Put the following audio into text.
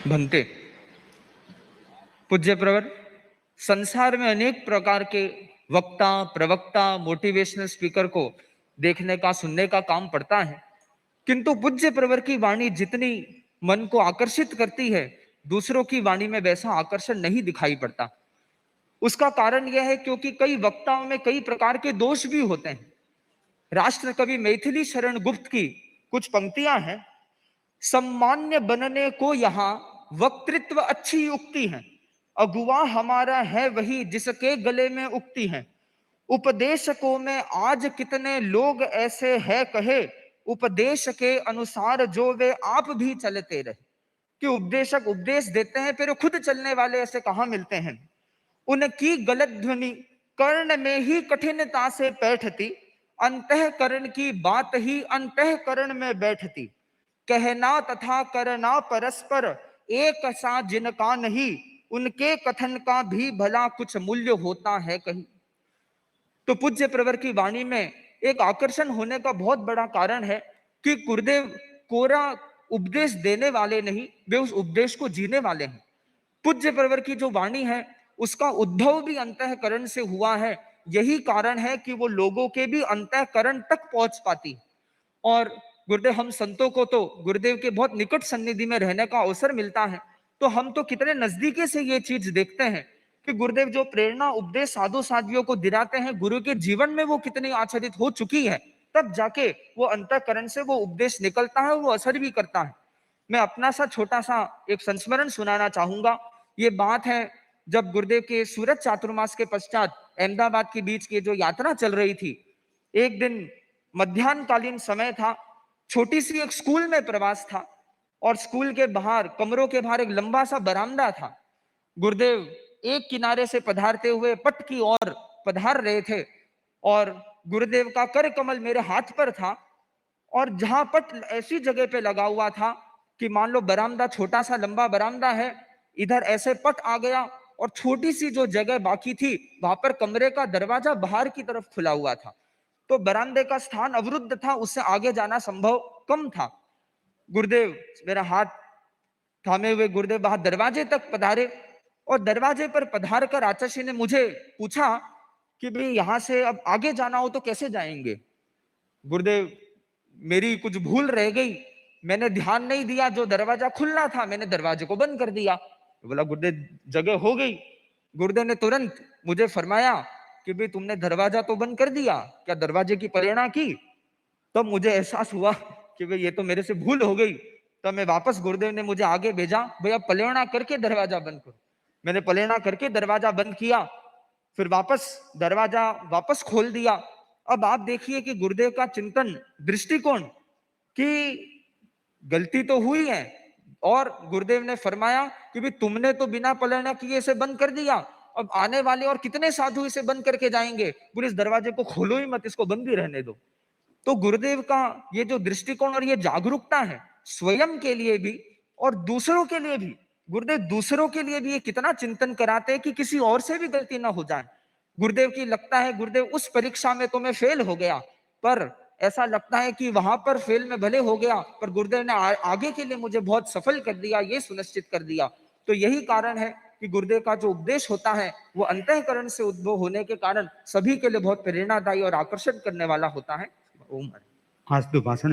भंते पूज्य प्रवर, संसार में अनेक प्रकार के वक्ता, प्रवक्ता, मोटिवेशनल स्पीकर को देखने का, सुनने का काम पड़ता है, किंतु पूज्य प्रवर की वाणी जितनी मन को आकर्षित करती है, दूसरों की वाणी में वैसा आकर्षण नहीं दिखाई पड़ता। उसका कारण यह है क्योंकि कई वक्ताओं में कई प्रकार के दोष भी होते हैं। राष्ट्र कवि मैथिली शरण गुप्त की कुछ पंक्तियां हैं। सम्मान्य बनने को यहाँ वक्तृत्व अच्छी उक्ति है, अगुआ हमारा है वही जिसके गले में उक्ति है। उपदेशकों में आज कितने लोग ऐसे है कहे, उपदेश के अनुसार जो वे आप भी चलते रहे। कि उपदेशक उपदेश देते हैं, फिर खुद चलने वाले ऐसे कहां मिलते हैं। उनकी गलत ध्वनि कर्ण में ही कठिनता से बैठती, अंतःकरण की बात ही अंतःकरण में बैठती। कहना तथा करना परस्पर एक सा जिनका नहीं, उनके कथन का भी भला कुछ मूल्य होता है कहीं। तो पूज्य प्रवर की वाणी में एक आकर्षण होने का बहुत बड़ा कारण है कि गुरुदेव कोरा उपदेश देने वाले नहीं, वे उस उपदेश को जीने वाले हैं। पूज्य प्रवर की जो वाणी है उसका उद्भव भी अंतःकरण से हुआ है। यही कारण है कि वो लोगों के भी अंतःकरण तक पहुंच पाती। और गुरुदेव, हम संतों को तो गुरुदेव के बहुत निकट सन्निधि में रहने का अवसर मिलता है, तो हम तो कितने नजदीकी से ये चीज देखते हैं कि गुरुदेव जो प्रेरणा उपदेश साधु साध्वियों को दिलाते हैं, गुरु के जीवन में वो कितनी आचरित हो चुकी है, तब जाके वो अंतःकरण से वो उपदेश निकलता है, वो असर भी करता है। मैं अपना सा छोटा सा एक संस्मरण सुनाना चाहूंगा। ये बात है जब गुरुदेव के सूरत चातुर्मास के पश्चात अहमदाबाद के बीच की जो यात्रा चल रही थी। एक दिन मध्याह्नकालीन समय था, छोटी सी एक स्कूल में प्रवास था और स्कूल के बाहर, कमरों के बाहर एक लंबा सा बरामदा था। गुरुदेव एक किनारे से पधारते हुए पट की ओर पधार रहे थे और गुरुदेव का कर कमल मेरे हाथ पर था। और जहां पट ऐसी जगह पे लगा हुआ था कि मान लो बरामदा छोटा सा लंबा बरामदा है, इधर ऐसे पट आ गया और छोटी सी जो जगह बाकी थी वहां पर कमरे का दरवाजा बाहर की तरफ खुला हुआ था। तो बरामदे का स्थान अवरुद्ध था, उससे आगे जाना संभव कम था। गुरुदेव मेरा हाथ थामे हुए गुरुदेव बाहर दरवाजे तक पधारे और दरवाजे पर पधार कर आचार्य ने मुझे पूछा कि भाई यहां से अब आगे जाना हो तो कैसे जाएंगे। गुरुदेव, मेरी कुछ भूल रह गई, मैंने ध्यान नहीं दिया, जो दरवाजा खुलना था मैंने दरवाजे को बंद कर दिया। बोला गुरुदेव जगह हो गई। गुरुदेव ने तुरंत मुझे फरमाया कि भाई तुमने दरवाजा तो बंद कर दिया, क्या दरवाजे की प्रेरणा की। तब मुझे एहसास हुआ कि भाई ये तो मेरे से भूल हो गई। तब मैं वापस, गुरुदेव ने मुझे आगे भेजा, भैया पलेणा करके दरवाजा बंद करो। मैंने पलेणा करके दरवाजा बंद किया, फिर वापस दरवाजा वापस खोल दिया। अब आप देखिए कि गुरुदेव का चिंतन, दृष्टिकोण, कि गलती तो हुई है और गुरुदेव ने फरमाया कि भी तुमने तो बिना पलड़ना किए इसे बंद कर दिया, अब आने वाले और कितने साधु इसे बंद करके जाएंगे, पूरे इस दरवाजे को खोलो ही मत, इसको बंद ही रहने दो। तो गुरुदेव का ये जो दृष्टिकोण और ये जागरूकता है स्वयं के लिए भी और दूसरों के लिए भी, गुरुदेव दूसरों के लिए भी ये कितना चिंतन कराते हैं कि किसी और से भी गलती ना हो जाए। गुरुदेव की लगता है गुरुदेव उस परीक्षा में तो मैं फेल हो गया, पर ऐसा लगता है कि वहां पर फेल में भले हो गया पर गुरुदेव ने आगे के लिए मुझे बहुत सफल कर दिया, ये सुनिश्चित कर दिया। तो यही कारण है कि गुरुदेव का जो उपदेश होता है वो अंतःकरण से उद्भव होने के कारण सभी के लिए बहुत प्रेरणादायी और आकर्षण करने वाला होता है। ओम। आज तो भाषण